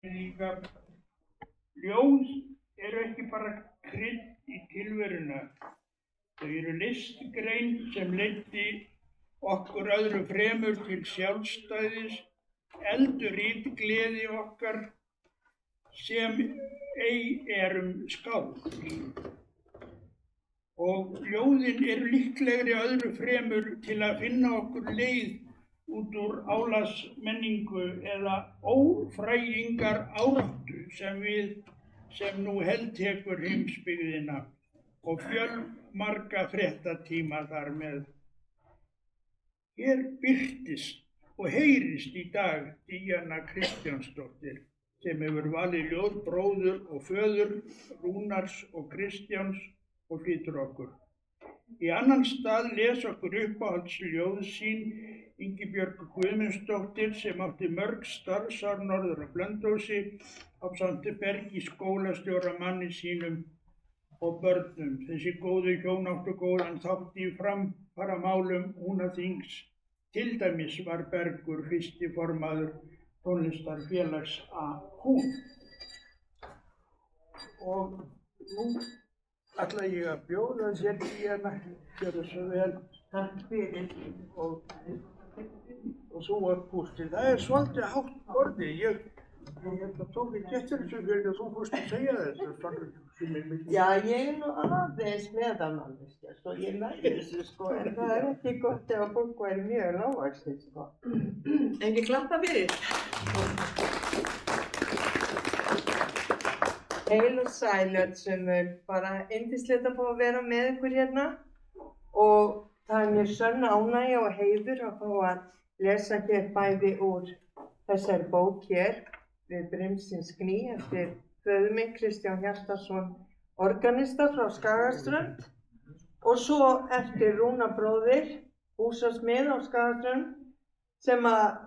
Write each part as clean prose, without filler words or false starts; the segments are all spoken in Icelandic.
líka. Ljóð eru ekki bara krydd í tilveruna. Þau eru listgrein sem leiddi okkur öðru fremur til sjálfstæðis, eldur ritgleði okkar sem ei erum skáld í. Og ljóðin eru líklegri öðru fremur til að finna okkur leið út úr álagsmenningu eða ófrægingar áráttu sem nú heltekur heimsbyggðina og fjölmarga fréttatíma þar með. Hér birtist og heyrist í dag Díana Kristjánsdóttir sem hefur valið ljóð bróður og föður Rúnars og Kristjáns og flytur okkur. Í annan stað les okkur uppáhaldsljóð sín Ingibjörg Guðmundsdóttir sem átti mörg starfsár norður á Blönduósi ásamt Bergi skólastjóra manni sínum og börnum. Þessi góðu hjón áttu góðan þátt í framfaramálum Húnaþings. Til dæmis var Bergur fyrsti formaður tónlistarfélags Hún. Og nú ætla ég að bjóða þér Díana, gjörðu svo vel. Takk fyrir. Og þú var pústið. Það er svolítið hátt borði. Ég tók ekki eftir þessu fyrir að þú fórst að segja þessu. Já, ég nú aðeins meðanmanneskja, svo ég næri þessu sko, en það ekki gott ef að fólk væri mjög lágvaxið sko. Ekki klappa fyrir. Heil og sæl öll sömul, bara yndislegt að fá að vera með ykkur hérna og það er mér sönn ánægja og heiður að fá að lesa hér bæði úr þessari bók hér við Brimsins Gný eftir föður minn Kristján Hjartarson organista frá Skagaströnd og svo eftir Rúnar bróðir, húsasmið á Skagaströnd sem að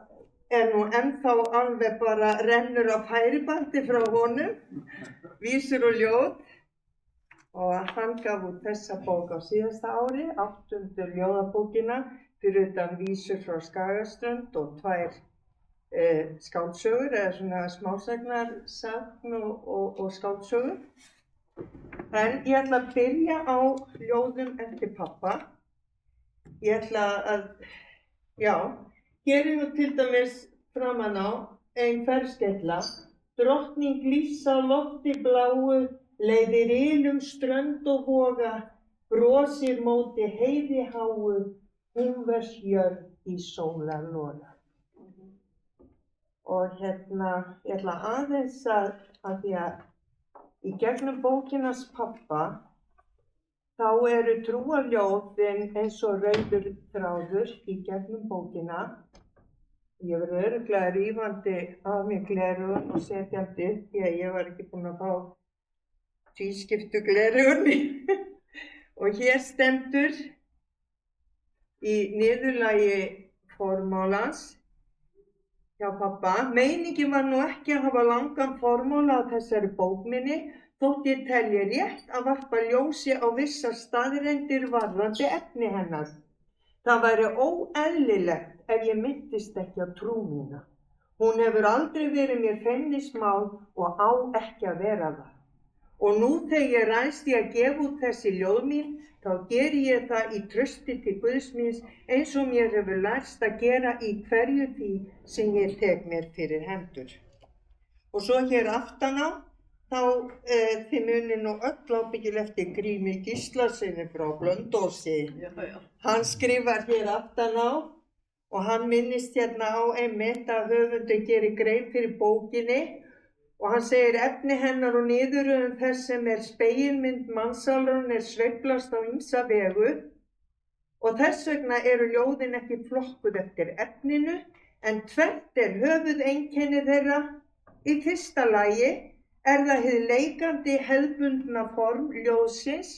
er nú ennþá alveg bara rennur á færibandi frá honum, vísur og ljóð og hann gaf út þessa bók á síðasta ári, 8. ljóðabókina fyrir utan vísur frá Skagaströnd og 2 skáldsögur eða svona smásagnarsagn og skáldsögur. En ég ætla að byrja á ljóðum eftir pappa. Ég ætla að, hér er nú til dæmis framan á ein ferskeytla. Drottning lífs á lofti bláu, leiðir ylum strönd og voga, brosir móti heiði háu, húnvers jörð í sólarloga. Og hérna, ég ætla aðeins að því að í gegnum bókinans pappa þá eru trúarljóðin eins og rauður þráður í gegnum bókina. Ég verið örugglega rífandi af mér gleraugun og setjandi því að ég var ekki búin að fá tvískiptu gleraugun. Og hér stendur í niðurlagi formálans hjá pappa. Meiningin var nú ekki að hafa langan formála á þessari bók minni, þótt ég telji rétt að varpa ljósi á vissar staðreyndir varðandi efni hennar. Það væri óeðlilegt ef ég minntist ekki á trú mína. Hún hefur aldrei verið mér feimnismál og á ekki að vera það. Og nú þegar ég ræðst í að gefa út þessi ljóð mín, þá geri ég það í trausti til Guðs míns eins og mér hefur lærst að gera í hverju því sem ég tek mér fyrir hendur. Og svo hér aftan á, þá þið munið nú öll ábyggilega eftir Grími Gíslasyni frá Blönduósi. Hann skrifar hér aftan á og hann minnist hérna á einmitt að höfundur gerir grein fyrir bókinni og hann segir efni hennar og niðurröðun þess sem er spegilmynd mannssálarinnar sveiflast á ýmsa vegu og þess vegna eru ljóðin ekki flokkuð eftir efninu en tvennt er höfuðeinkenni þeirra. Í fyrsta lagi er það hið leikandi hefðbundna form ljóðsins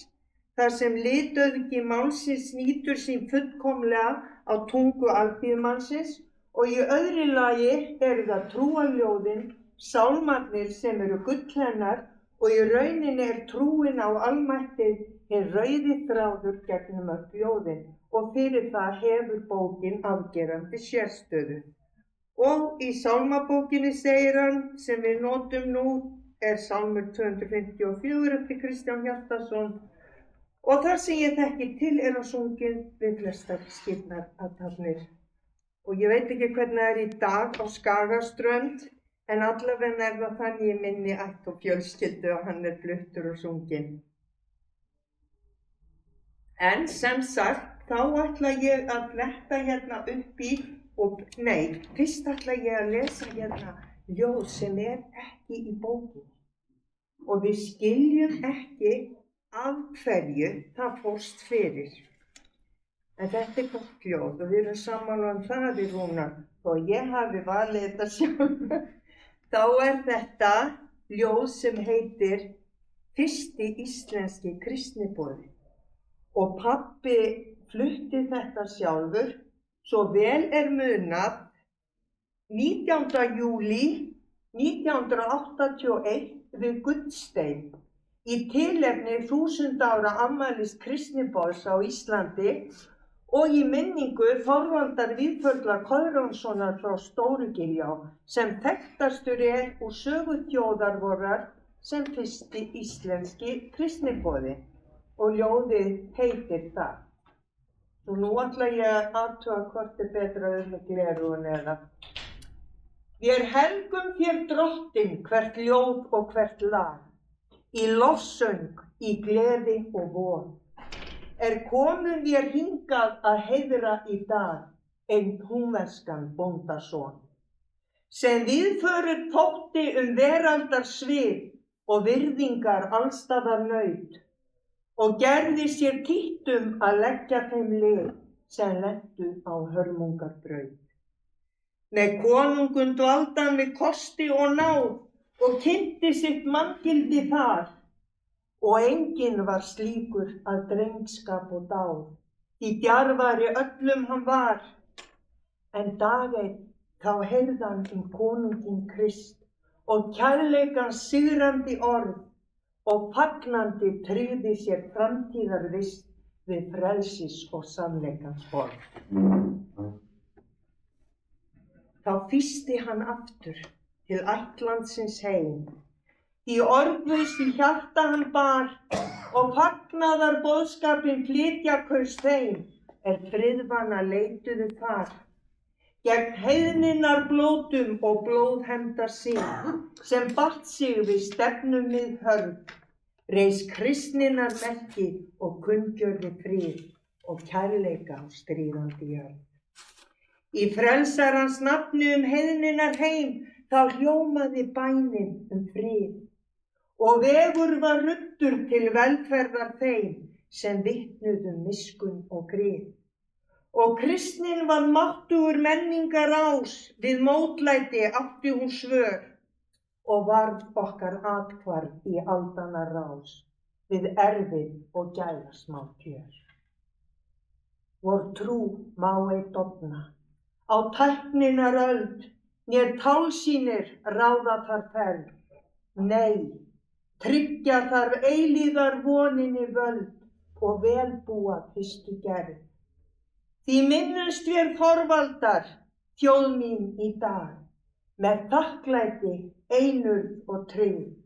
þar sem litöðgi málsins nýtur sín fullkomlega á tungu alþýðumannsins og í öðru lagi eru það trúarljóðin, sálmarnir sem eru gull hennar og í rauninni er trúin á almættið hinn rauði þráður gegnum öll ljóðin og fyrir það hefur bókin afgerandi sérstöðu. Og í sálmabókinni segir hann, sem við notum nú, er sálmur 254 eftir Kristján Hjartarson, og þar sem ég þekki til er hann sunginn við flestar skírnarathafnir. Og ég veit ekki hvernig það er í dag á Skagaströnd, en allavega er það þannig í minni ætt og fjölskyldu að hann er fluttur og sunginn. En sem sagt, þá ætla ég að fletta hérna upp í, fyrst ætla ég að lesa hérna ljóð sem er ekki í bókinni. Og við skiljum ekki af hverju það fórst fyrir. En þetta er gott ljóð og við erum sammála það í Rúnar, og ég hafi valið þetta sjálf. Þá er þetta ljóð sem heitir Fyrsti íslenski kristniboði. Og pabbi flutti þetta sjálfur, svo vel er munað, 19. júlí 1981 við Gullstein í tilefni 1000 ára afmælis kristniboðs á Íslandi og í minningu Þorvaldar Víðförla Koðránssonar frá Stórugiljá, sem þekktastur er úr sögu þjóðar vorrar sem fyrsti íslenski kristniboði, og ljóðið heitir það. Og nú ætla ég að athuga hvort er betra með gleraugun eða. Vér helgum þér Drottinn hvert ljóð og hvert lag, í lofsöng, í gleði og von. Komum vér hingað að heiðra í dag einn húnverskan bóndason, sem viðförir þótti veraldar svið og virðingar allstaðar naut, og gerði sér títt að leggja þeim lið sem lentu á hörmungarbraut. Með konungun dvaldi hann við kosti og náð og kynnti sitt manngildi þar, og enginn var slíkur að drengskap og dáð, því djarfari öllum hann var. En dag einn þá heyrði hann konunginn Krist og kærleikans sigrandi orð, og fagnandi tryggði sér framtíðarvist við frelsis og sannleikans borð. Þá fýsti hann aftur til ættlandsins heim, í orðlaus í hjarta hann bar, og fagnaðar boðskapinn flytja kaus þeim, friðvana leituðu þar. Gegn heiðninnar blótum og blóðhefnda sig, sem batt sig við stefnumið hörð, reis kristninnar merki og kunngjörði frið og kærleika á stríðandi jörð. Í frelsarans nafni heiðninnar heim, þá hljómaði bænin frið, og vegur var ruddur til velferðar þeim, sem vitnuðu miskun og grið. Og kristnin var máttugur menningar ás, við mótlæti átti hún svör, og varð okkar athvarf í aldanna rás, við erfið og gæðasmá kjör. Vor trú má ei dofna, á tækninnar öld, né tálsýnir ráða þar ferð. Nei, tryggja þarf eilíðar voninni völd og velbúa fyrstu gerð. Því minnumst vér Þorvaldar, þjóð mín í dag, með þakklæti, einurð og tryggð.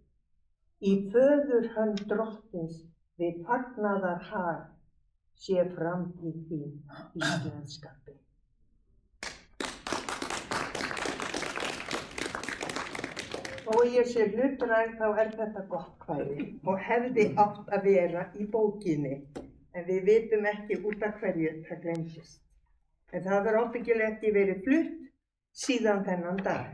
Í föðurhönd Drottins við fagnaðar hag, sé framtíð þín íslenskapi. Og ég sé hlutræð, þá þetta gott kvæði og hefði átt að vera í bókinni, en við vitum ekki út af hverju það gleymdist. En það hefur ábyggilega ekki verið flutt síðan þennan dag.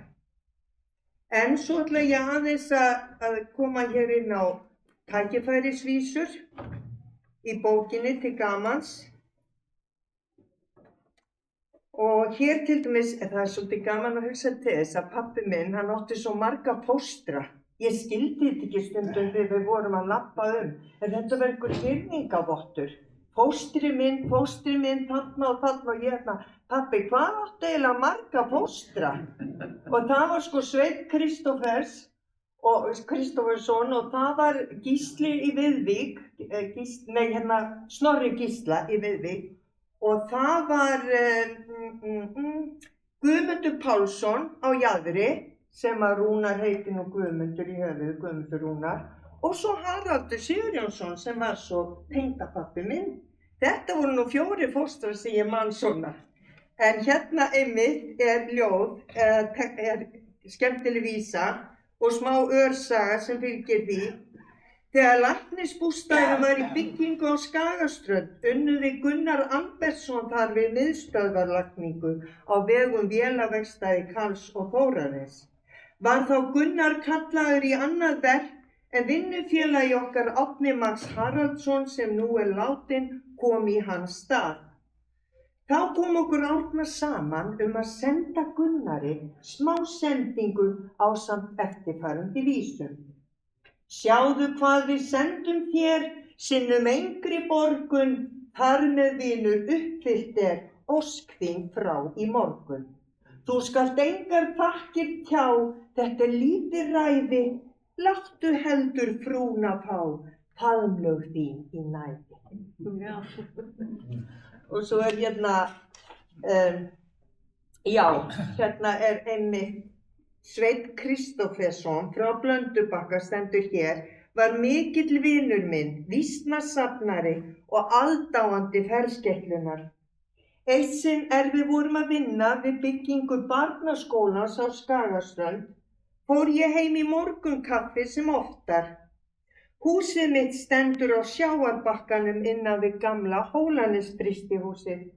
En svo ætla ég aðeins að koma hér inn á tækifærisvísur í bókinni til gamans. Og hér til dæmis, það er svolítið gaman að hugsa til þess að pabbi minn, hann átti svo marga póstra. Ég skildi þetta ekki stundum þegar við vorum að labba en þetta var einhver hirðingavottur. Póstri minn, þarna og ég pabbi, hvað áttu eiginlega marga póstra? Og það var sko Sveinn Kristófersson og það var Gísli í Viðvík, Snorri Gísla í Viðvík. Og það var Guðmundur Pálsson á Jaðri, sem að Rúnar heiti nú Guðmundur í höfuð, Guðmundur Rúnar, og svo Haraldur Sigurjónsson sem var svo tengdapabbi minn. Þetta voru nú 4 fóstrar sem ég man svona. En hérna einmitt er ljóð, er skemmtileg vísa og smá örsaga sem fylgir því. Þegar læknisbústaðurinn var í byggingu á Skagaströnd unnuði Gunnar Ambertsson þar við miðstöðvarlagningu á vegum vélaverkstæði Karls og Þórarins. Var þá Gunnar kallaður í annað verk en vinnufélagi okkar Árni Max Haraldsson sem nú er látinn kom í hans stað. Þá kom okkur Árna saman að senda Gunnari smá sendingu ásamt eftirfarandi vísum. Sjáðu hvað við sendum þér, sinnum engri borgun, þar með vinur uppfyllt ósk þín frá í morgun. Þú skalt engar þakkir tjá, þetta lítið ræði, láttu heldur frúna fá, faðmlög þín í næði. Já. Og svo hérna, hérna er einmitt Sveinn Kristófersson frá Blöndubakka stendur hér, var mikill vinur minn, vísnasafnari og aðdáandi ferskeytlunar. Eitt sinn við vorum að vinna við byggingu barnaskólans á Skagaströnd, fór ég heim í morgunkaffi sem oftar. Húsið mitt stendur á sjávarbakkanum innan við gamla Hólanesfrystihúsið.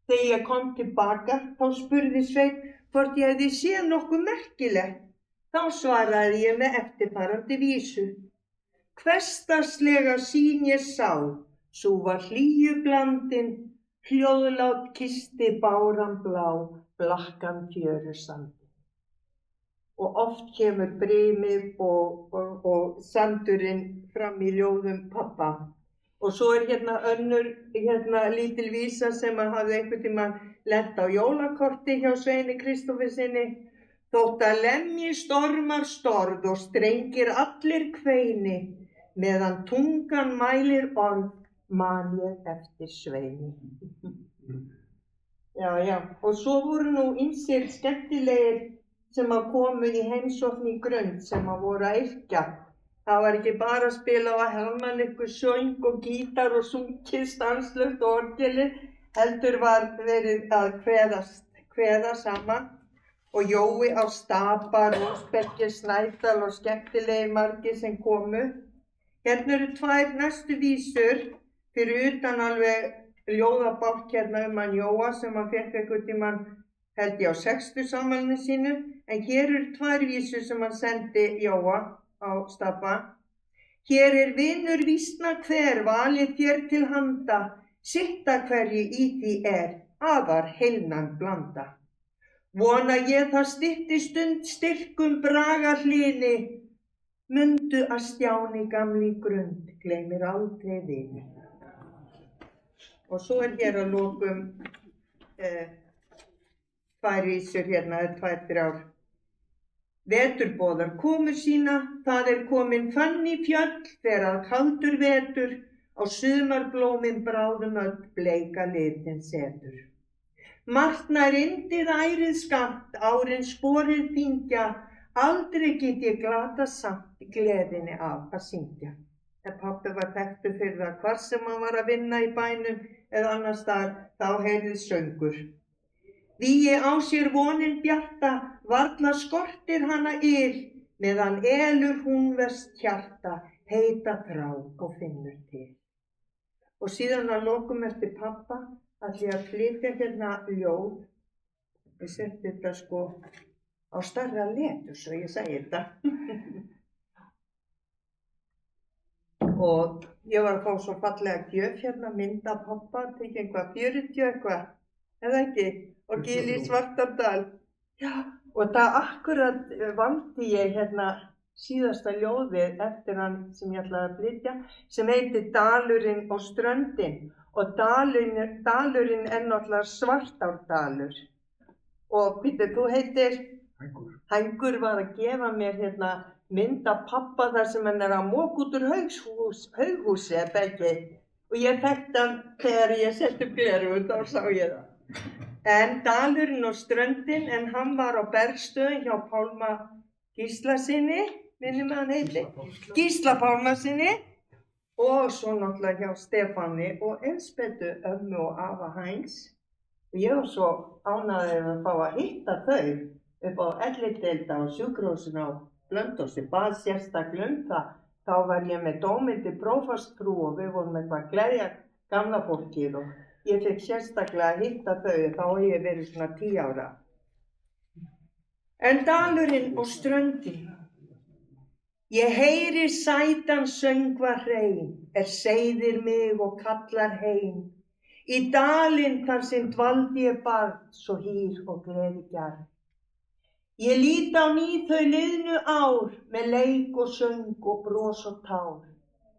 Þegar ég kom tilbaka, þá spurði Sveinn hvort ég hefði séð nokkuð merkilegt. Þá svaraði ég með eftirfarandi vísu. Hversdagslega sýn ég sá, sú var hlýju blandin, hljóðlát kisti báran blá, blakkan fjöru sandin. Og oft kemur brimið og sandurinn fram í ljóðum pabba. Og svo er hérna önnur lítil vísa sem hafði einhvern tímann lent á jólakorti hjá Sveini Kristóferssyni. Þótt að lemji stormar storð og strengir allir kveini, meðan tungan mælir orð, man ég eftir Sveini. Já, og svo voru nú ýmsir skemmtilegir sem komu í heimsókn í Grund sem voru að yrkja. Það var ekki bara að spila á harmoniku, söng og gítar og sungið stanslaust og orgelið, heldur var verið að kveða saman. Og Jói á Stapa, Rósbergi, Snædal og skemmtilegir margir sem komu. Hérna eru 2 næstu vísur, fyrir utan alveg ljóðabálk hérna hann Jóa sem hann fékk einhvern tímann held ég á 60 afmælinu sínu, en hér eru 2 vísur sem hann sendi Jóa á Stapa. Hér er vinur vísna hver valið þér til handa, sitta hverju í því afar heilnæm blanda. Vona ég það stytti stund styrkum braga hlini, mundu að Stjáni gamli Grund gleymir aldrei vini. Og svo er hér að lokum 2 vísur hérna, 2-3. Veturboðar komu sína, það komin fann í fjöll, þegar kaldur vetur, á sumarblómin bráðum öll bleika litin setur. Margt nær yndið ærið skamt, árin sporið þyngja, aldrei get ég glata samt gleðinni af að syngja. En pabbi var þekktur fyrir það hvar sem hann var að vinna í bænum eða annars staðar, þá heyrðist söngur. Vígi á sér vonin bjarta, varla skortir hana meðan elur hún verst hjarta, heita þrá og finnur til. Og síðan að lokum eftir pabba, ætla ég að flytja hérna ljóð. Ég setti þetta á stærra letur, svo ég segi þetta. Og ég var að fá svo fallega gjöf hérna, mynd af pabba, tekið eitthvað 40 eitthvað, eða ekki? Og Gili Svartardal. Já, og það akkurat valdi ég hérna síðasta ljóðið eftir hann sem ég ætlaði að flytja, sem heitir Dalurinn og ströndin. Og dalurinn náttúrulega Svartárdalur. Og Pítur, þú heitir? Hængur. Hængur var að gefa mér hérna mynd af pabba þar sem hann að moka út úr haughúsi, eða ekki. Og ég þekkti hann þegar ég setti upp gleraugun, þá sá ég það. En dalurinn og ströndin, en hann var á Bergsstöðum hjá Pálma Gíslasyni, minnum hann heiti, Gísla Pálmasyni, og svo náttúrulega hjá Stefáni og Elspettu, ömmu og afa Hæns. Og ég var svo ánægður að fá að hitta þau upp á ellideild á sjúkrahúsinu á Blönduósi, bað sérstaklega það. Þá var ég með Dómhildi prófastsfrú og við vorum eitthvað að gleðja gamla fólkið og ég fekk sérstaklega að hitta þau, þá hef ég verið svona 10 ára. En dalurinn og ströndin. Ég heyri sætan söngva hrein, seiðir mig og kallar heim. Í dalinn þar sem dvaldi ég barn, svo hýr og gleðigjarn. Ég lít á ný þau liðnu ár, með leik og söng og bros og tár,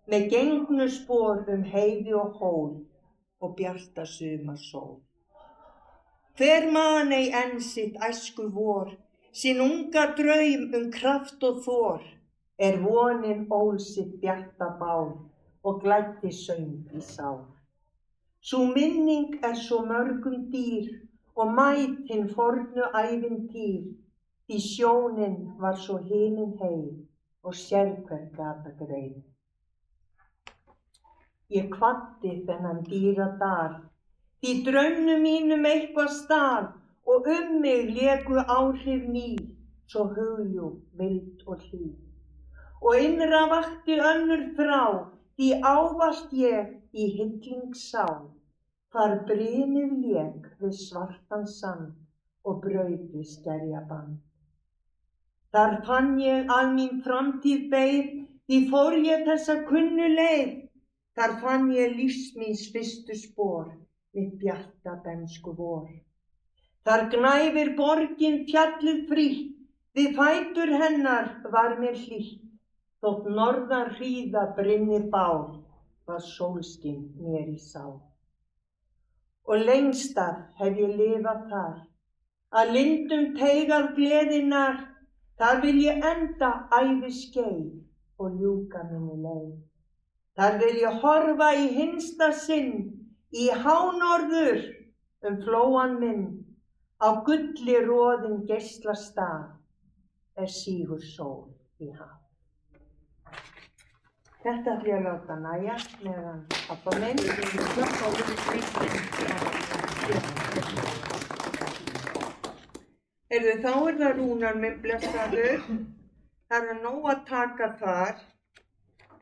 með gengnu spor heiði og hól og bjarta sumarsól. Hver man ei enn sitt æsku vor, sín unga draum kraft og þor, vonin ól sitt bjarta bál og glæddi söng í sál. Sú minning svo mörgum dýr og mæt hinn fornu ævintýr, því sjónin var svo hinin heim og sérhver gata grein. Ég kvaddi þennan dýra dal, því draumnum mínum eitthvað stal og mig léku áhrif ný, svo hugljúf, mild og hlý. Og innra vakti önnur þrá, því ávallt ég í hylling sá, hvar brynið lék við svartan sand og braut við skerjaband. Þar fann ég að mín framtíð beið, því fór ég þessa kunnu leið. Þar fann ég lífs míns fyrstu spor, mitt bjarta bernsku vor. Þar gnæfir borgin fjallið frítt, við fætur hennar var mér hlýtt. Þótt norðan hríða brynni bál, var sólskin mér í sál. Og lengst af hef ég lifað þar, að lindum teygað gleðinnar. Þar vil ég enda æviskeið og ljúka minni leið. Þar vil ég horfa í hinsta sinn, í hánorður flóann minn, á gulli roðinn geisla stað, sígur sól í haf. Þetta ætla ég að láta nægja meðan pabba minn. Þá það Rúnar minn blessaður. Það nóg að taka þar.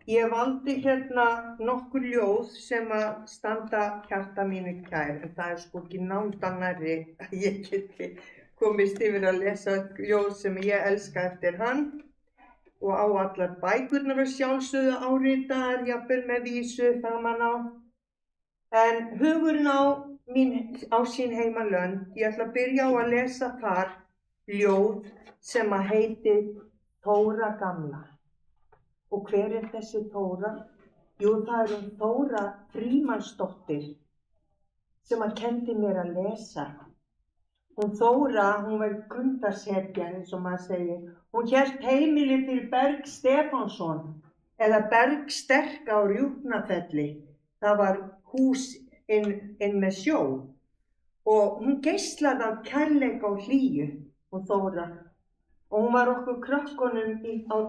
Ég valdi hérna nokkur ljóð sem að standa hjarta mínu kær, en það sko ekki nándar nærri að ég geti komist yfir að lesa ljóð sem ég elska eftir hann og á allar bækurnar að sjálfsögðu áritaðar, jafnvel með vísu framan á. En hugurinn á sín heimalönd, ég ætla að byrja á að lesa þar ljóð sem að heitir Þóra gamla. Og hver þessi Þóra? Jú, það Þóra Frímannsdóttir sem að kenndi mér að lesa. Hún Þóra, hún var kundasetja eins og maður segir. Hún hélt heimili fyrir Berg Stefánsson eða Berg Sterk á Rjúpnafelli. Það var hús inn með sjó og hún geislaði af kærleika og hlýju, hún Þóra. Og hún var okkur krökkunum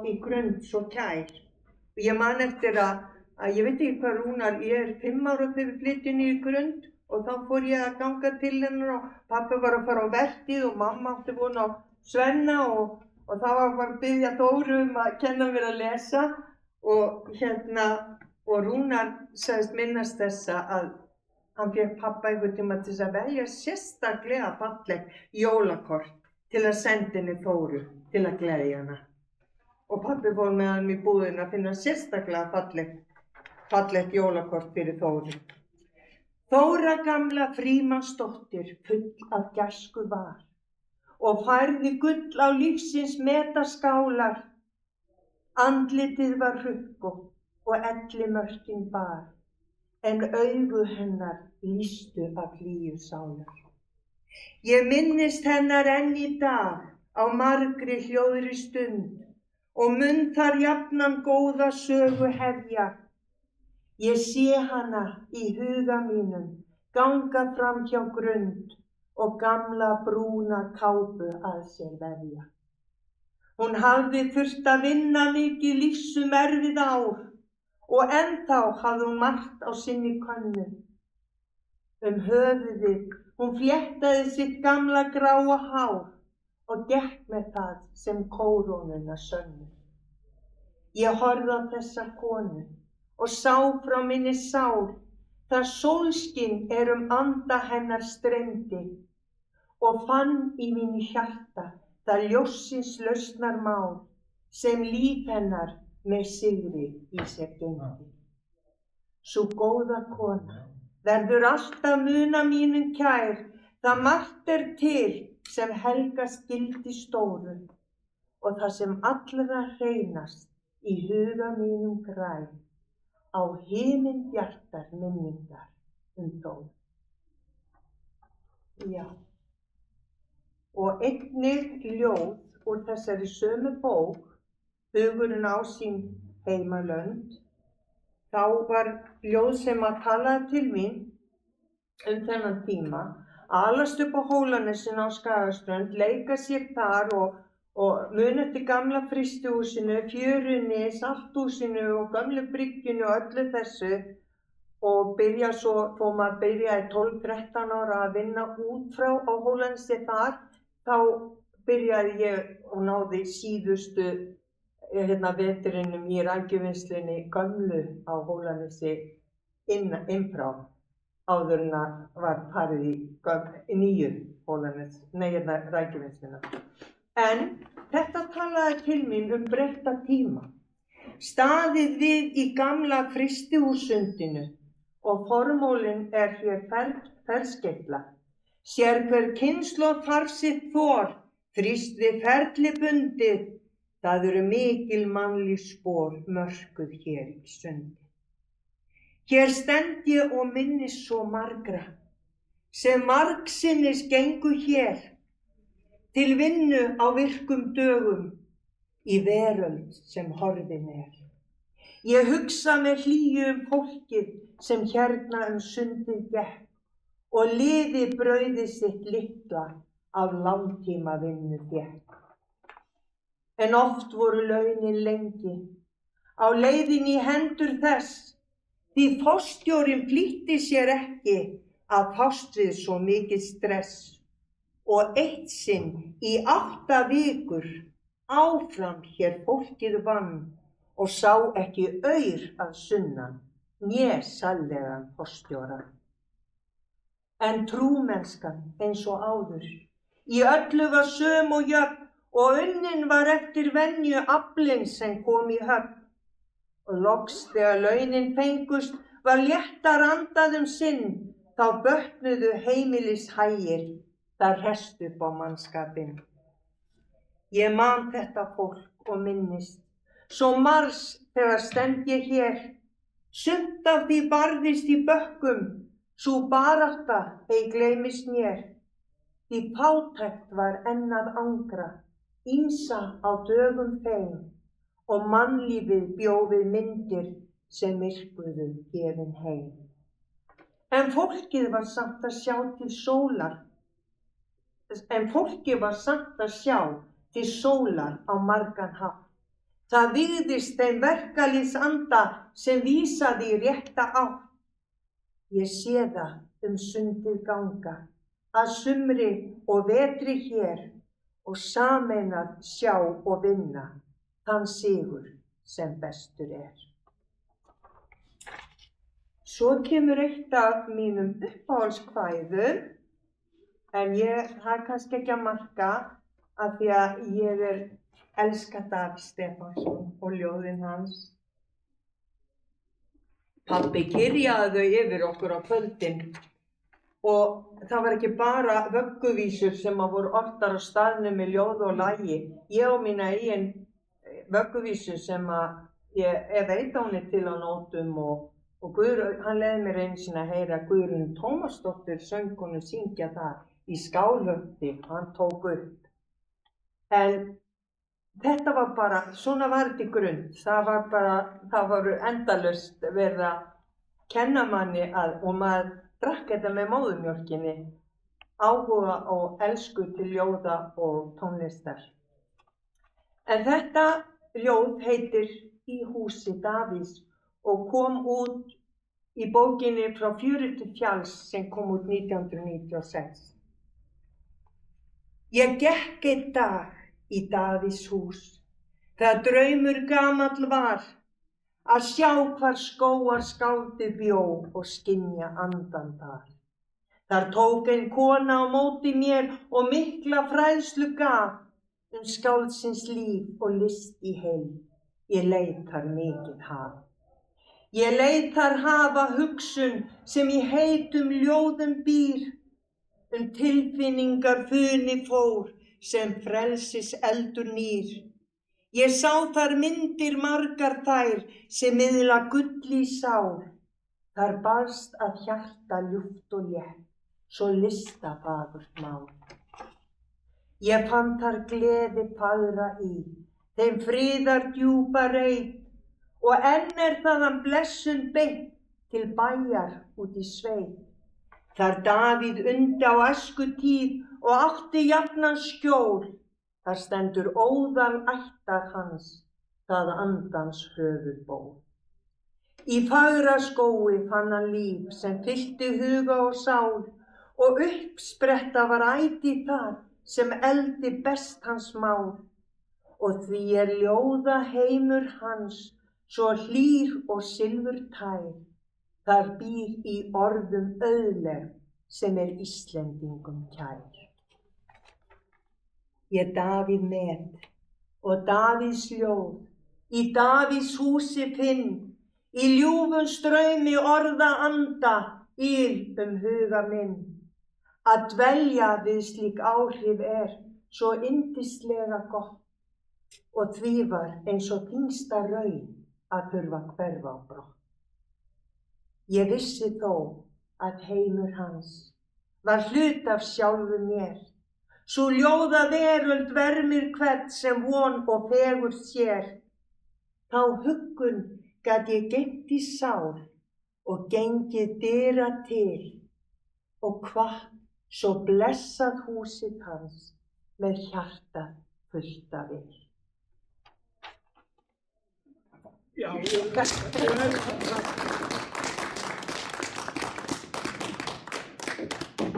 í Grund svo kær. Og ég man eftir að ég veit ekki hvað Rúnar, ég 5 ára þegar við flytjum í Grund og þá fór ég að ganga til hennar og pabbi var að fara á vertíð og mamma átti von á Svenna og það var bara að biðja Þóru að kenna mér að lesa og Rúnar sagðist minnast þessa að hann fékk pabba einhvern tíma til að velja sérstaklega fallegt jólakort til að senda henni Þóru til að gleðja hana. Og pabbi fór með hann í búðina að finna sérstaklega fallegt jólakort fyrir Þóru. Þóra gamla Frímannsdóttir full af gæsku var og færði gull á lífsins metaskálar. Andlitið var hrukkótt og ellimörkin bar, en augu hennar lýstu af hlýju sálar. Ég minnist hennar enn í dag á margri hljóðri stund og mun þar jafnan góða sögu hefja. Ég sé hana í huga mínum ganga fram hjá Grund og gamla brúna kápu að sér vefja. Hún hafði þurft að vinna mikið lífsum erfið ár og ennþá hafði hún margt á sinni könnu. Höfuðið hún fléttaði sitt gamla gráa hár og gekk með það sem kórónuna sönnu. Ég horfði á þessa konu og sá frá minni sál það sólskin anda hennar streymdi og fann í mínu hjarta það ljóssins lausnarmál sem líf hennar með sigri í sér geymdi. Sú góða kona verður alltaf muna mínum kær, það margt til sem helgast gildi stóru og það sem allra hreinast í huga mínum græn, á himinbjartar minningar þó. Já. Og einnig ljóð úr þessari sömu bók, Hugurinn á sín heimalönd. Þá var ljóð sem að talaði til mín þennan tíma, alast upp á Hólanesinu á Skagaströnd, leika sér þar og muna eftir gamla frystihúsinu, fjörunni, salthúsinu og gömlu bryggjunni og öllu þessu og byrja svo, þó maður byrjaði 12-13 ára að vinna út frá á Hólanesi þar, þá byrjaði ég og náði síðustu veturinnum í rækjuvinnslunni gömlu á Hólanesi inn frá áður en að var farið í nýju rækjuvinnsluna. En þetta talaði til mín breytta tíma. Staðið við í gamla frystihússundinu og formólinn hér ferskeytla. Sér hver kynslóð þarf sitt þor, fryst við ferli bundið, það eru mikil mannlífs spor mörkuð hér í sundi. Hér stend ég og minnist svo margra, sem margsinnis gengu hér, til vinnu á virkum dögum, í veröld sem horfin Ég hugsa með hlýju fólkið sem hérna sundið gekk og liði brauðið sitt litla af langtíma vinnu fékk. En oft voru launin lengi, á leiðin í hendur þess, því forstjórinn flýtti sér ekki að fást við svo mikið stress og eitt sinn í 8 vikur áfram hér fólkið vann og sá ekki aur að sunnan, né sællegan forstjóra. En trúmennskan eins og áður, í öllu var söm og jöfn og unnin var eftir venju aflinn sem kom í höfn. Og loks þegar launin fengust var léttar andað sinn, þá bötnuðu heimilishægir, þar hest upp á mannskapinn. Ég man þetta fólk og minnist, svo margs þegar stend ég hér, sumt af því barðist í bökkum, sú barátta ei gleymist mér, því fátækt var enn að angra, ýmsa á dögum þeim, og mannlífið bjó við myndir sem myrkvuðu gefin heim. En fólkið var samt að sjá til sólar, á margan hátt. Það vígðist þeim verkalýðsanda sem vísaði í rétta átt. Ég sé það sundið ganga, að sumri og vetri hér, og sameinað sjá og vinna þann sigur sem bestur Svo kemur eitt af mínum uppáhaldskvæðum, en það kannski ekki að marka af því að ég elska Davíð Stefánsson og ljóðin hans. Pabbi kyrjaði þau yfir okkur á kvöldin og það var ekki bara vögguvísur sem voru ortar á staðnum með ljóð og lagi. Ég á mína eigin vögguvísu sem ég veit á henni til á nótum og hann leiði mér einu sinni að heyra Guðrún Tómasdóttir söngkonu syngja það í Skálholti, hann tók upp. En þetta var bara, svona var þetta í grunn, það voru endalaust verið að kenna manni og maður drakk þetta með móðurmjólkinni áhuga og elsku til ljóða og tónlistar. En þetta ljóð heitir Í húsi Davíðs og kom út í bókinni Frá fjöru til fjalls sem kom út 1996. Ég gekk einn dag í Davíðs hús, þegar draumur gamall var, að sjá hvar skógar skáldið bjó og skynja andan þar. Þar tók ein kona á móti mér og mikla fræðslu gaf skáldsins líf og list í heim. Ég leitar mikið haf. Ég leitar hafa hugsun sem í heitum ljóðum býr, tilfinningar funi fór sem frelsis eldur nýr. Ég sá þar myndir margar þær sem miðla gull í sál. Þar barst að hjarta ljúft og létt, svo listafagurt mál. Ég fann þar gleði fagra í, þeim friðar djúpa reit, og enn þaðan blessun beint til bæjar út í sveit. Þar Davíð undi á æskutíð og átti jafnan skjól, þar stendur óðal ættar hans, það andans höfuð ból. Í fagra skógi fann hann líf sem fyllti huga og sál, og uppspretta var ætíð þar sem eldi best hans mál. Og því ljóða heimur hans svo hlýr og silfurtær, þar býr í orðum auðleg sem Íslendingum kær. Ég Davíð met og Davíðs ljóð, í Davíðs húsi finn, í ljúfum straumi orða anda, yl huga minn. Að dvelja við slík áhrif svo yndislega gott, og því var eins og þyngsta raun að þurfa hverfa á brott. Ég vissi þó að heimur hans var hlut af sjálfu mér, sú ljóða veröld vermir hvern sem von og fegurð sér. Þá huggun gat ég geymt í sál og gengið dyra til, og hvatt svo blessað húsið hans með hjarta fullt af vil. Já,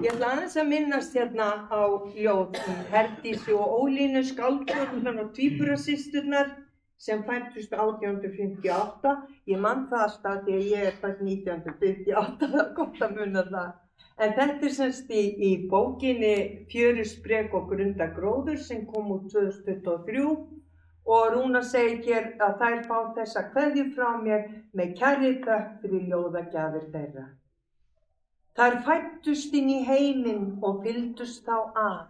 Ég ætla aðeins að minnast hérna á ljóð Herdísi og Ólínu skáldkonurnar og tvíburasysturnar sem fæddust 1858. Ég man það alltaf því að ég fædd 1958, það er gott að muna það. En þetta semst í bókinni Fjörusprek og Grundagróður sem kom út 2023, og Rúna segir hér að þær fá þessa kveðju frá mér með kærri þökk fyrir ljóðagjafir þeirra. Þær fæddust inn í heiminn og fylgdust þá að,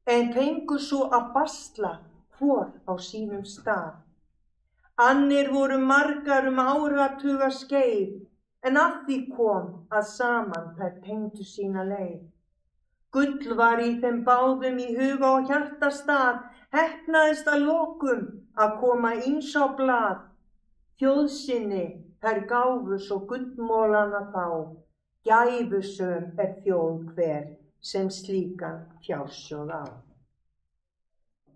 en fengu svo að basla hvor á sínum stað. Annir voru margar áratuga skeið, en að því kom að saman þær tengdu sína leið. Gull var í þeim báðum í huga og hjartastað, heppnaðist að lokum að koma eins á blað. Þjóðsinni þær gáfu svo gullmolana þá, gæfusöm þjóð hver sem slíkan fjársjóð á.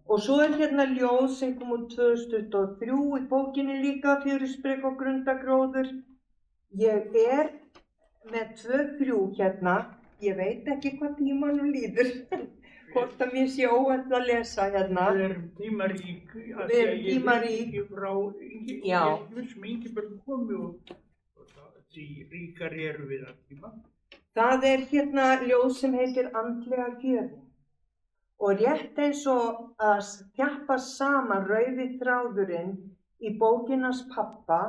Og svo hérna ljóð sem kom út 2023 í bókinni líka, Fjörusprek og Grundagróður. Ég með 2-3 hérna, ég veit ekki hvað tímanum líður, hvort að mér sé óhætt að lesa hérna. Við erum tímarík, Við erum tímarík. Já. Sem Ingibjörg komi og því ríkari eru við að tíma. Það hérna ljóð sem heitir Andlega gjöfin. Og rétt eins og að þjappa saman rauði þráðurinn í bókinans pappa,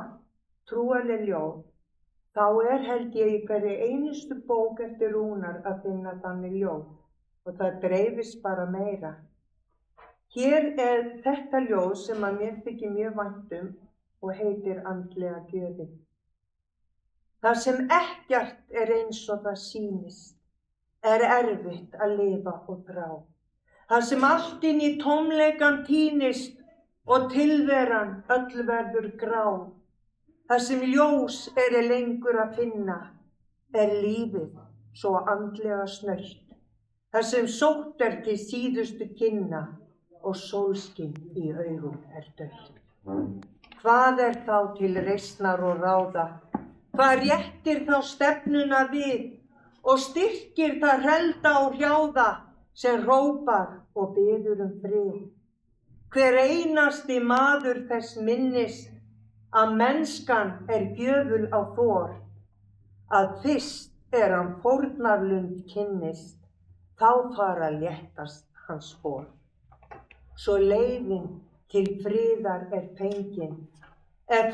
Trúarleg ljóð, þá held ég í hverri einustu bók eftir Rúnar að finna þannig ljóð, og það dreifist bara meira. Hér þetta ljóð sem að mér þykir mjög vænt og heitir Andlega gjöfin. Það sem ekkert eins og það sýnist, erfitt að lifa og þrá. Það sem allt inn í tómleikan týnist og tilveran öll verður grá. Það sem ljós lengur að finna, lífið svo andlega snautt. þar sem sótt til síðustu kynna og sólskin í augum dautt. Hvað þá til reisnar og ráða? Hvað réttir þá stefnuna við og styrkir það hrelda og hrjáða sem hrópar og biður frið? Hver einasti maður þess minnist að mennskan gjöful á þor, að fyrst hann fórnarlund kynnist, þá fara léttast hans spor. Svo leiðin til friðar fengin,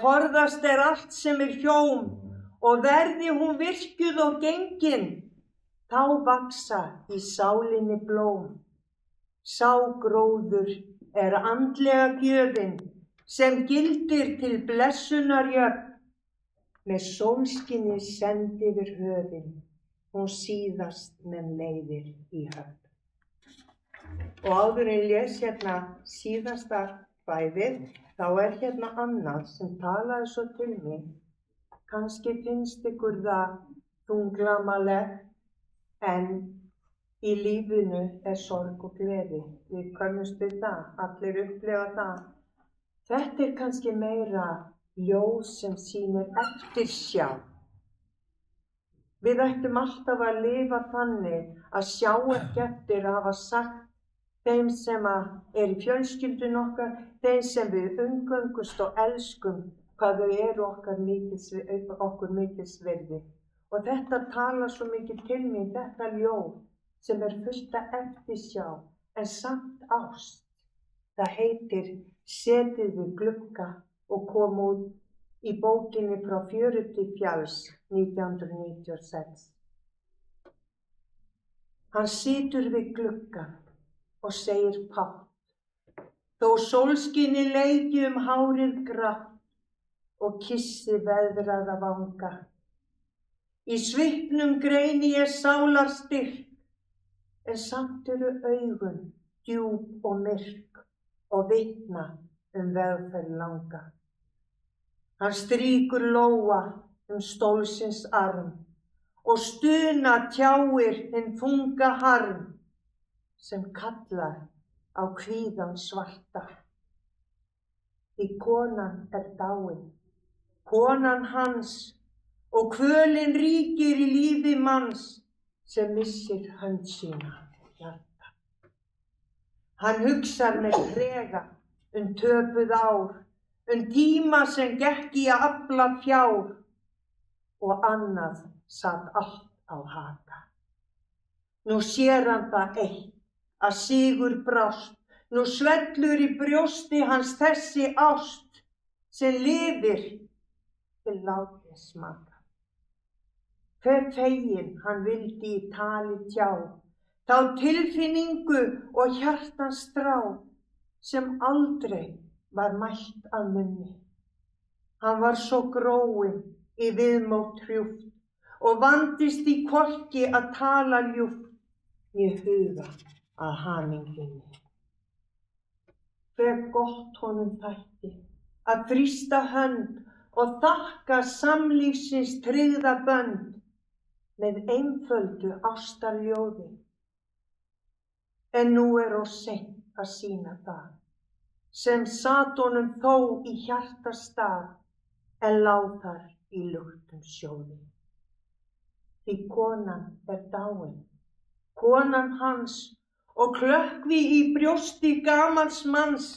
forðast allt sem hjóm, og verði hún virkjuð og gengin, þá vaksa í sálinni blóm. Sá gróður andlega gjöfin, sem gildir til blessunar jöfn, með sólskinni sendi yfir höfin, hún síðast menn leiðir í höfn. Og áður en les hérna síðasta kvæðið, þá hérna annað sem talaði svo til mig. Kannski finnst ykkur það þunglamalegt, en í lífinu sorg og gleði. Við könnumst við það, allir upplifa það. Þetta kannski meira ljós sem sýnir eftirsjá. Við ættum alltaf að lifa þannig að sjá ekki eftir að hafa sagt þeim sem í fjölskyldun okkar, þeim sem við umgöngumst og elskum, hvað þau okkur mikils virði. Og þetta talar svo mikið til mín, þetta ljóð sem fullt af eftirsjá, en samt ást. Það heitir Setið við glugga og kom út í bókinni Frá fjöru til fjalls 1996. Hann situr við gluggann og segir pátt, þó sólskinni leiki hárið grátt og kissi veðraða vanga. Í svipnum greini ég sálar styrk, en samt augun djúp og myrk og vitna vegferð langa. Hann strýkur lóa stólsins arm og stuna tjáir hinn þunga harm, sem kallar á kvíðan svarta. Því konan dáin, konan hans, og kvölin ríkir í lífi manns sem missir hönd sína hjarta. Hann hugsar með trega töpuð ár, tíma sem gekk í að afla fjár, og annað satt allt á haka. Nú sér hann það eitt, að sigur brást, nú svellur í brjósti hans þessi ást, sem lifir til látins maka. Hver fegin hann vildi í tali tjá, þá tilfinningu og hjartans strá, sem aldrei var mælt af munni. Hann var svo gróinn í viðmót hrjúft, og vandist í hvorki að tala ljúft, né huga að hamingjunni. Hve gott honum þætti að þrýsta hönd og þakka samlífsins tryggða bönd með einföldu ástarljóði. En nú of seint að sýna það, sem sat honum þó í hjartastað, en lá þar í luktum sjóði. Því konan dáin, konan hans, og klökkvi í brjósti gamals manns,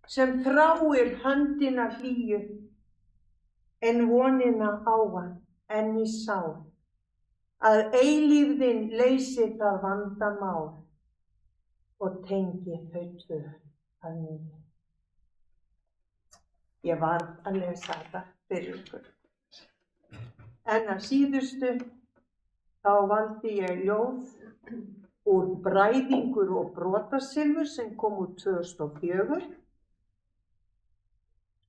sem þráir höndina hlýju, en vonina á hann enn í sál, að eilífðin leysi það vandamál, og tengi þau tvö að nýju. Ég varð að lesa þetta fyrir ykkur. En að síðustu þá valdi ég ljóð úr Bræðingur og brotasilfur sem kom út 2004,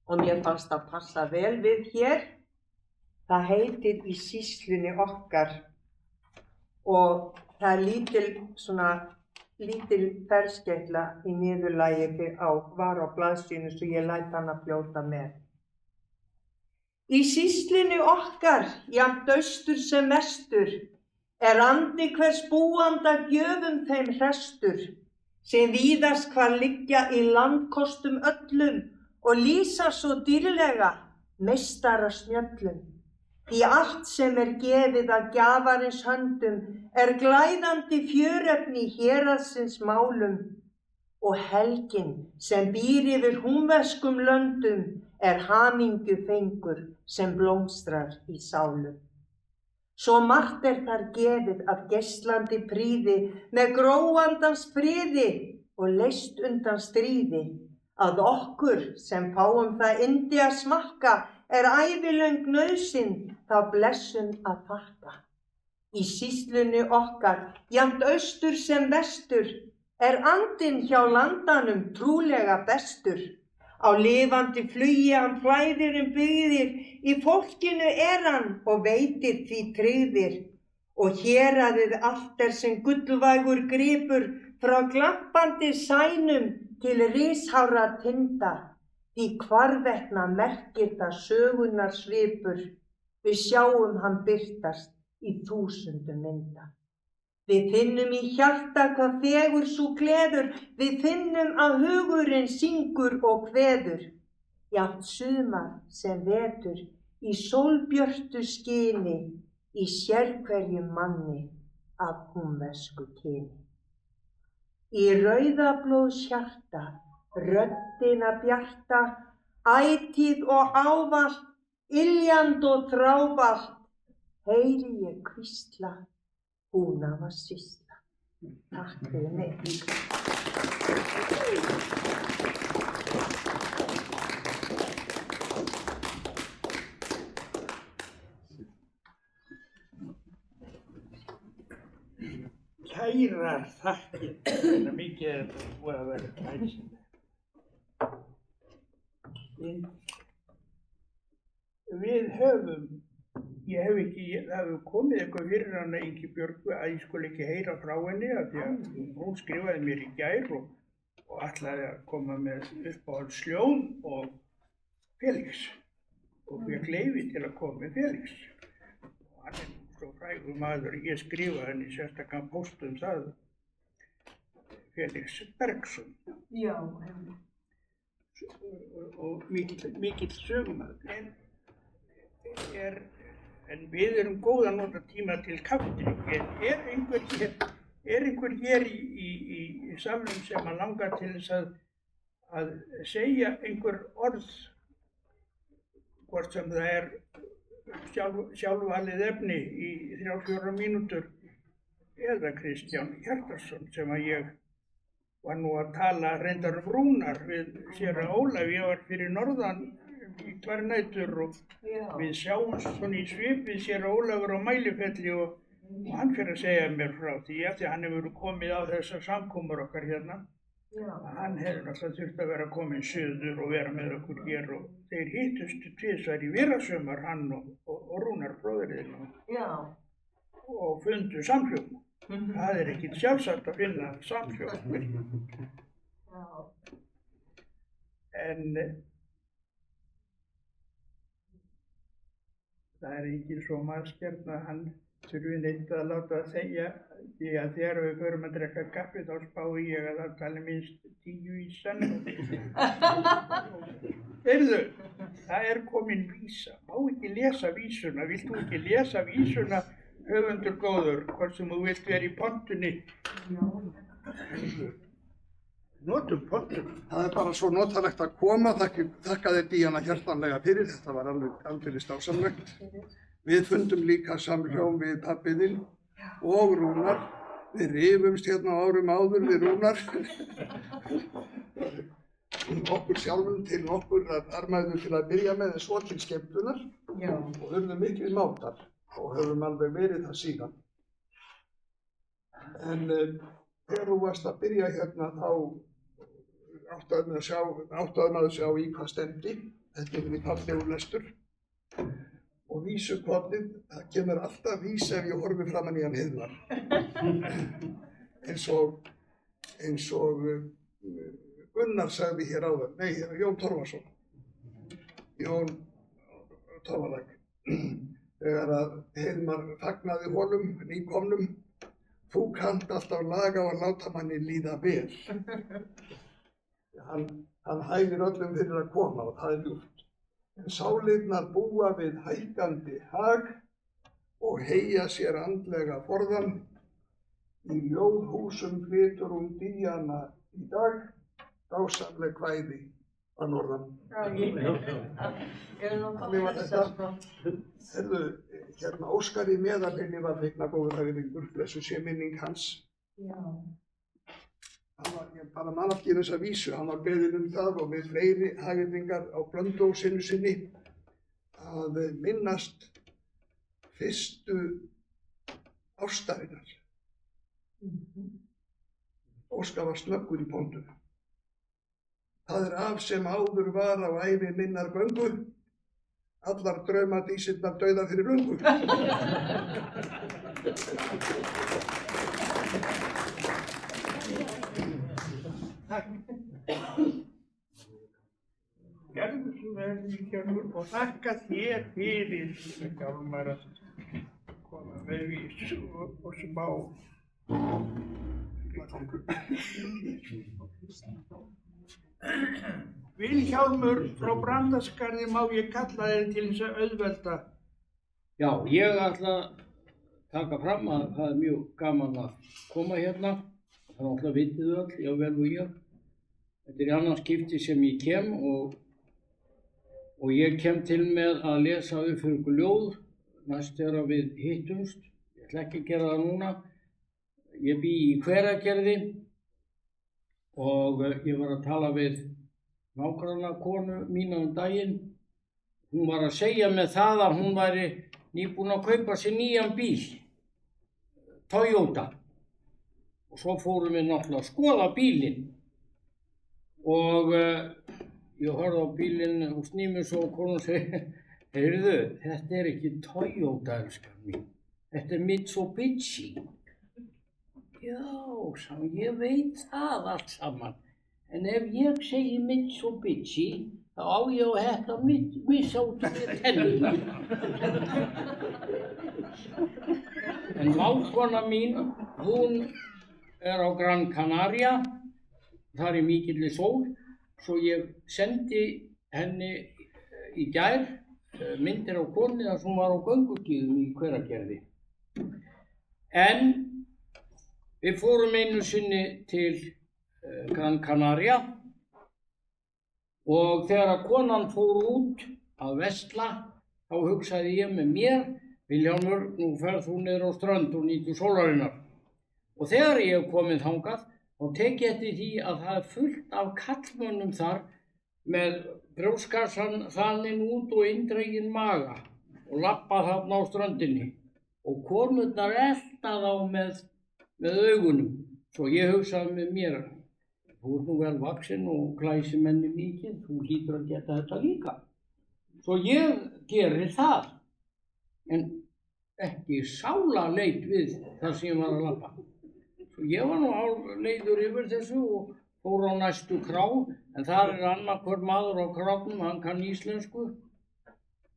og mér fannst það passa vel við hér. Það heitir Í sýslunni okkar, og það lítil ferskeytla í niðurlagi var á blaðsíðunni, svo ég læt hana fljóta með. Í sýslunni okkar, jafnt austur sem vestur, andi hvers búanda gjöfum þeim hrestur, sem víðast hvar liggja í landkostum öllum og lýsa svo dýrlega meistara snjöllum. Því allt sem gefið að gjafarins höndum glæðandi fjörefni héraðsins málum og helgin sem býr yfir húnverskum löndum hamingju fengur sem blómstrar í sálum. Svo margt þar gefið af geislandi prýði með gróandans friði og leyst undan stríði, að okkur sem fáum það yndi að smakka ævilöng nauðsyn þá blessun að þakka. Í sýslunni okkar, jafnt austur sem vestur, andinn hjá landanum trúlega bestur. Á lifandi flugi hann flæðir byggðir, í fólkinu hann og veitir því tryggðir. Og héraðið allt sem gullvægur gripur, frá glampandi sænum til rishárra tinda. Því hvarvetna merkir það sögunnar svipur, við sjáum hann birtast í þúsundum mynda. Við finnum í hjarta hvað fegur sú gleður, við finnum að hugurinn syngur og kveður. Jafnt sumar sem vetur, í sólbjörtu skini, í sérhverjum manni af húnversku kyni. Í rauðablóðs hjarta, röddina bjarta, ætíð og ávallt, iljand og þrávallt, heyri ég hvísla, Húnavar sýsla. Takk fyrir mig. Kærar þakkir, þannig að mikið búið að vera glæsilegt. Við höfum, það hefur komið eitthvað fyrir hana Ingibjörgu að ég skuli ekki heyra frá henni af því að hún skrifaði mér í gær og ætlaði að koma með uppáhaldsljóð og Felix og fékk leyfi til að koma með Felix. Og hann svo frægur maður, ég skrifaði henni sérstakann póst það, Felix Bergsson. Já. Og mikill sögumaður. En við erum góð að nota tíma til kaffidrykk. Einhver hér í salnum sem að langar til þess að segja einhver orð, hvort sem það sjálfvalið efni í 3-4 mínútur, eða Kristján Hjartarson sem að ég var nú að tala reyndar Rúnar við séra Ólaf. Ég var fyrir norðan í 2 nætur og við sjáumst svona í svip við séra Ólafur á Mælifelli og hann fyrir að segja mér frá því að hann hefur komið á þessar samkomur okkar hérna. Hann hefur náttúrulega þurft að vera komin suður og vera með okkur hér og þeir hittust tvisvar í Virasumar, hann og Rúnar bróðirinn og fundu samhljóm. Það ekkert sjálfsagt að finna samhljóm. En það engin svo maðurskjarn að hann þurfi neitt að láta að segja því að þegar við förum að drekka kaffi þá spái ég að það tali minnst 10 í senn. Heyrðu, það komin vísa. Má ekki lesa vísuna. Vilt þú ekki lesa vísuna, höfundur góður, hvort sem þú vilt vera í pontunni? Notum pontum. Það bara svo notalegt að koma. Þakka þér Díana hjartanlega fyrir. Þetta var alveg aldeilis dásamlegt. Við fundum líka samhljóm við pabbi þinn og Rúnar. Við rifumst hérna árum áður við Rúnar. Okkur sjálfum til nokkur armæðu til að byrja með en svo til skemmtunar. Og höfum mikið mátar og höfum alveg verið það síðan. En þegar þú varst að byrja hérna þá áttaði maður að sjá í hvað stemdi. Þetta í fallegur lestur. Og vísukornið, það kemur alltaf vís ef ég horfi framan í hann Heiðmar. Eins og Gunnar sagði hér áður, Jón Torfason. Jón Torfalag. þegar að Heiðmar fagnaði honum, nýkomnum: þú kannt alltaf laga og láta manni líða vel. Hann hæfir öllum fyrir að koma og það ljúft. En sálirnar búa við hækkandi hag og heyja sér andlega forðan. Í ljóðhúsum flytur Díana í dag, dásamleg kvæði að norðan. Þannig var þetta. Herðu, hérna Óskar í Meðalheimi var feiknagóður hagyrðingur, blessuð sé minning hans. Já. Ég bara man ekki þessa vísu, hann var beðinn það og með fleiri hagyrðingar á Blönduósinu sinni að minnast fyrstu ástarinnar. Óskar var snöggur í pontu. Það af sem áður var á ævi minnar göngu, allar draumadísirnar dauða fyrir löngu. Gerðu svo vel, Hjálmur, og þakka þér fyrir, Hjálmar, að koma með vísu og smá. Vilhjálmur frá Brandaskarði, má ég kalla þér til þess að auðvelda? Já, ég ætla að taka fram að það er mjög gaman að koma hérna. Það er alltaf vitið öll, já vel og ég. Þetta er í annan skipti sem ég kem og ég kem til með að lesa upp fyrir ykkur ljóð næst þegar við hittumst. Ég ætla ekki að gera það núna. Ég bý í Hveragerði og ég var að tala við nágrannakonu mína daginn. Hún var að segja með það að hún væri nýbúin að kaupa sér nýjan bíl, Toyota. Og svo fórum við náttúrulega að skoða bílinn. Og ég horfði á bílinn og snýmur svo og konan segi: heyrðu, þetta er ekki Toyota, elskar mín. Þetta er Mitsubishi. Já, sagði, ég veit það allt saman. En ef ég segi Mitsubishi, þá á ég að þetta missa út af tennunum. En mágkona mín, hún er á Gran Canaria, þar í mikilli sól, svo ég sendi henni í gær myndir á konu þar sem hún var á göngugíðum í Hveragerði. En við fórum einu sinni til Gran Canaria og þegar konan fór út að versla, þá hugsaði ég með mér: Vilhjálmur, nú ferð þú niður á strönd og nýtur sólarinnar. Og þegar ég hef komið þangað, þá tek ég eftir því að það er fullt af karlmönnum þar með brjóstkassann þaninn út og indreginn maga og labba þarna á ströndinni. Og konurnar elta þá með augunum. Svo ég hugsaði með mér: þú ert nú vel vaxinn og glæsimenni mikið, þú hlýtur að geta þetta líka. Svo ég geri það, en ekki sála leit við þar sem ég var að labba. Svo ég var nú leiður yfir þessu og fór á næstu krá, en þar er annarhver maður á kráknum, hann kann íslensku.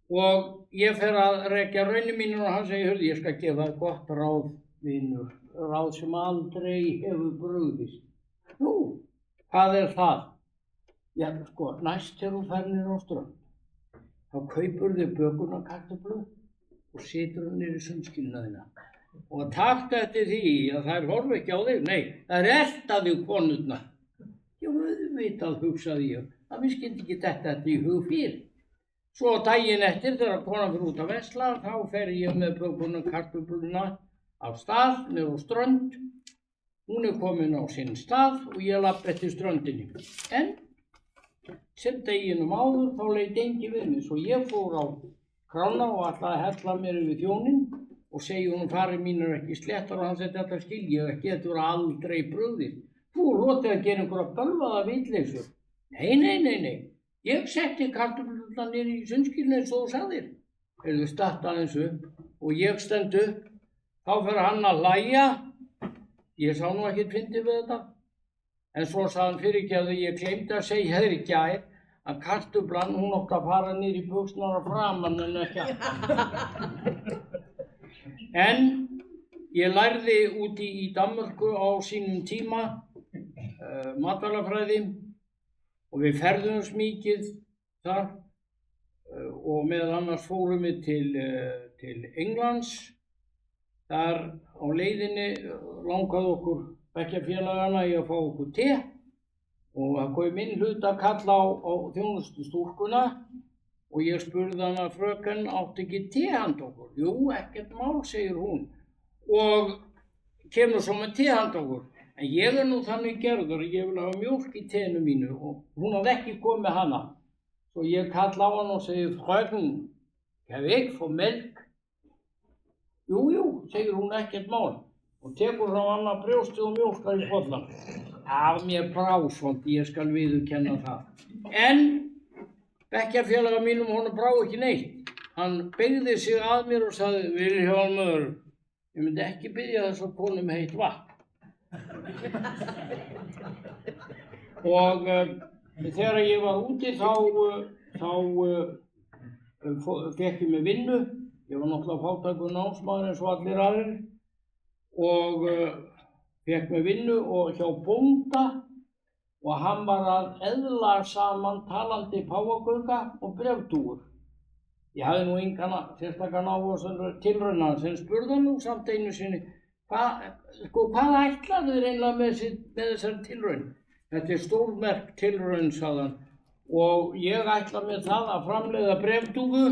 Og ég fer að rekja raunir mínur og hann segir: hörðu, ég skal gefa þér gott ráð, vinur, ráð sem aldrei hefur brugðist. Nú, hvað er það? Já, sko, næst þegar þú fer niður á strönd, þá kaupur þig bökunarkartöflu og setur hann niður í sundskýluna. Og takta eftir því að þær horfa ekki á þig. Nei, það er elta þig konurnar. Já, auðvitað, hugsaði ég, að mér skyldi ekki þetta í hug fyrir. Svo daginn eftir þegar konan fyrir út að versla, þá fer ég með bökunarkartöfluna af stað niður á strönd. Hún er komin á sinn stað og ég labba eftir ströndinni. En sem deginum áður þá leit enginn við mig, svo ég fór á krána og ætlaði að hella mér yfir þjóninn og segi honum: farir mínir ekki sléttar, og hann segi: þetta skil ég ekki, þetta voru aldrei brugðist. Þú lotið að gera einhverja bölvaða vitleysu. Nei, ég setti kartöflurnar niður í sundskýlunni eins og þú sagðir. Heyrðu, statt aðeins upp og ég stend upp, þá fer hann að hlæja. Ég sá nú ekkert fyndið við þetta. En svo sagði hann: fyrirgefðu, ég gleymdi að segja þér í gær að kartöflan, hún átti að fara niður í buxurnar að framan en ekki aftan. En ég lærði úti í Danmörku á sínum tíma matvælafræði og við ferðumst mikið þar og meðal annars fórum við til Englands. Þar á leiðinni langaði okkur bekkjarfélagana í að fá okkur te og það kom minn hlut að kalla á þjónustustúlkuna og ég spurði hana, fröken, átti ekki te handa okkur? Jú, ekkert mál, segir hún og kemur svo með te handa okkur. En ég nú þannig gerður að ég vil hafa mjólk í teinu mínu og hún hafði ekki komið með hana. Svo ég kalla á hana og segi, fröken, kan vi ikke få mælk? Jú, segir hún, ekkert mál og tekur frá annað brjóstið og mjólkar í bollan. Af mér brá svolítið, ég skal viðurkenna það. En bekkjarfélaga mínum, honum brá ekki neitt. Hann beygði sig að mér og sagði, Vilhjálmur, ég myndi ekki biðja þessa konu með heitt vatn. Og þegar ég var úti þá fékk ég mig vinnu. Ég var náttúrulega fátækur námsmaður eins og allir aðrir og fékk mig vinnu og hjá bónda og hann var að eðla saman talandi páfagauka og bréfdúfur. Ég hafði nú engan sérstakann á þessari tilraunans en spurði hann nú samt einu sinni hvað ætlaðu þér eiginlega með þessari tilraun? Þetta stórmerk tilraun, sagði hann, og ég ætla með það að framleiða bréfdúfu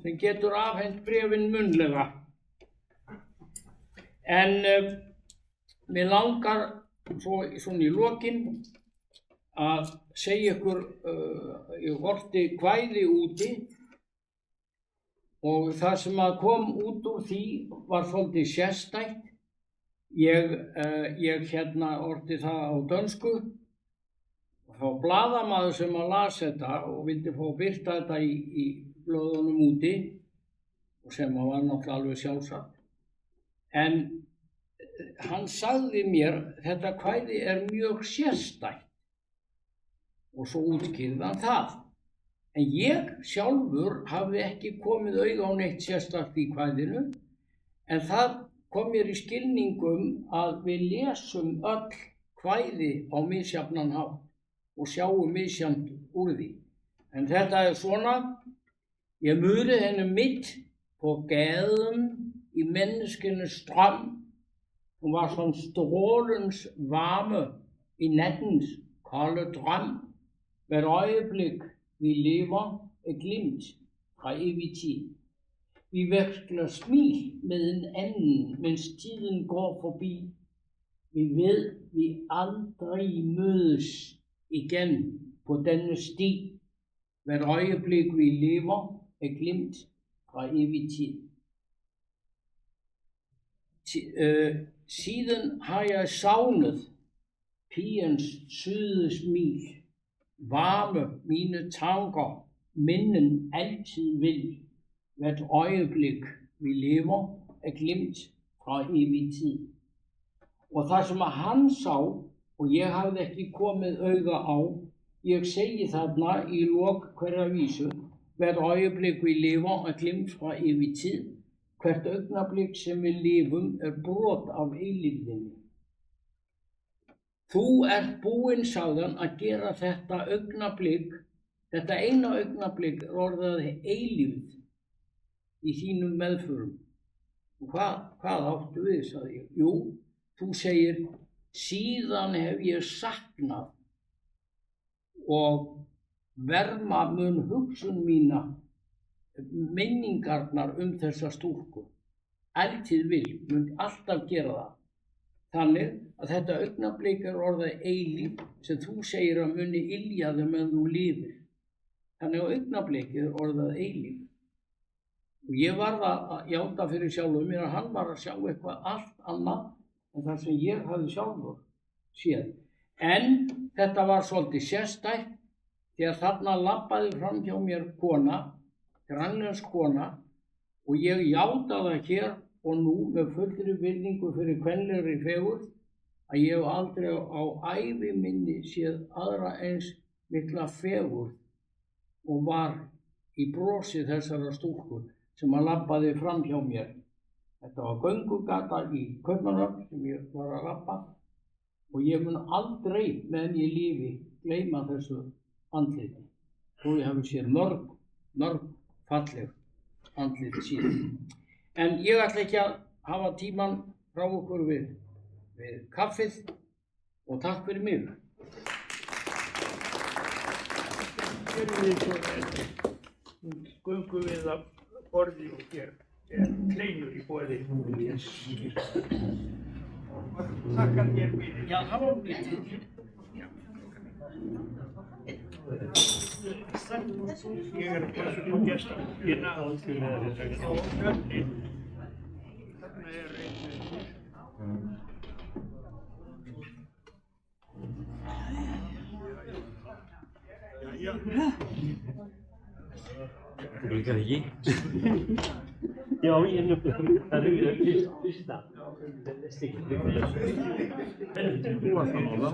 sem getur afhent bréfin munnlega. En mér langar svona í lokin að segja ykkur, ég orti kvæði úti og það sem að kom út úr því var svolítið sérstætt. Ég orti það á dönsku og þá blaðamaður sem að las þetta og vildi fá að birta þetta í blöðunum úti og sem að var náttúrulega alveg sjálfsagt. En hann sagði mér, þetta kvæði mjög sérstætt og svo útskýrði hann það. En ég sjálfur hafði ekki komið auga á neitt sérstakt í kvæðinu, en það kom mér í skilningum að við lesum öll kvæði á misjafnan hátt og sjáum misjafnt úr því. En þetta svona, jeg mødte hende midt på gaden i menneskenes strøm. Hun var som strålens varme i nattens kolde drøm. Hvert øjeblik vi lever glimt fra evig tid. Vi veksler smil med en anden, mens tiden går forbi. Vi ved, vi aldrig mødes igen på denne sti. Hvert øjeblik vi lever glimt fra evig tid. Siden har jeg savnet pigens søde smil, varme mine tanker, minden altid vil. Hvert øjeblik vi lever glimt fra evig tid. Og það sem að hann sá og ég hafði ekki komið auga á, ég segi þarna í lok hverja vísu, hvert øjeblik við lifum glimt frá evig tid. Hvert augnablik sem við lifum brot af eilífðinni. Þú ert búinn, sagði hann, að gera þetta augnablik, þetta eina augnablik orðaði eilífð í þínum meðförum. Hvað áttu við, sagði ég? Jú, þú segir, síðan hef ég saknað og verma mun hugsun mína, minningarnar þessa stúlku. Alltið vil, mun alltaf gera það. Þannig að þetta augnablik orðað eilíf sem þú segir að muni ylja þeim en þú lifir. Þannig að augnablikið orðað eilíf. Og ég varð að játa fyrir sjálfum mér að hann var að sjá eitthvað allt annað en það sem ég hafði sjálfur séð. En þetta var svolítið sérstætt þegar þarna labbaði fram hjá mér kona, grænlensk kona, og ég játa það hér og nú með fullri virðingu fyrir kvenlegri fegurð að ég hef aldrei á ævi minni séð aðra eins mikla fegurð og var í brosi þessara stúlku sem að labbaði fram hjá mér. Þetta var göngugata í Kaupmannahöfn sem ég var að labba og ég mun aldrei meðan ég lifi gleyma þessu andliti. Þó ég hafi séð mörg falleg andlit síðan. En ég ætla ekki að hafa tímann frá okkur við kaffið og takk fyrir mig. Göngum við að borði og hér kleinur í boði. Þakka þér fyrir. Já, það var mikið. Ég að passa upp á gestabókina og nöfnin. Þarna einn. Já. Þú líkar ekki? Já, ég er nefnilega, það er fyrsta. Það er stíkt. Þú varst að mála?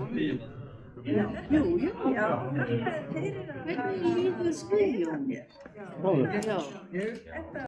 Jú, já. Hvernig líður Guðjón? Já.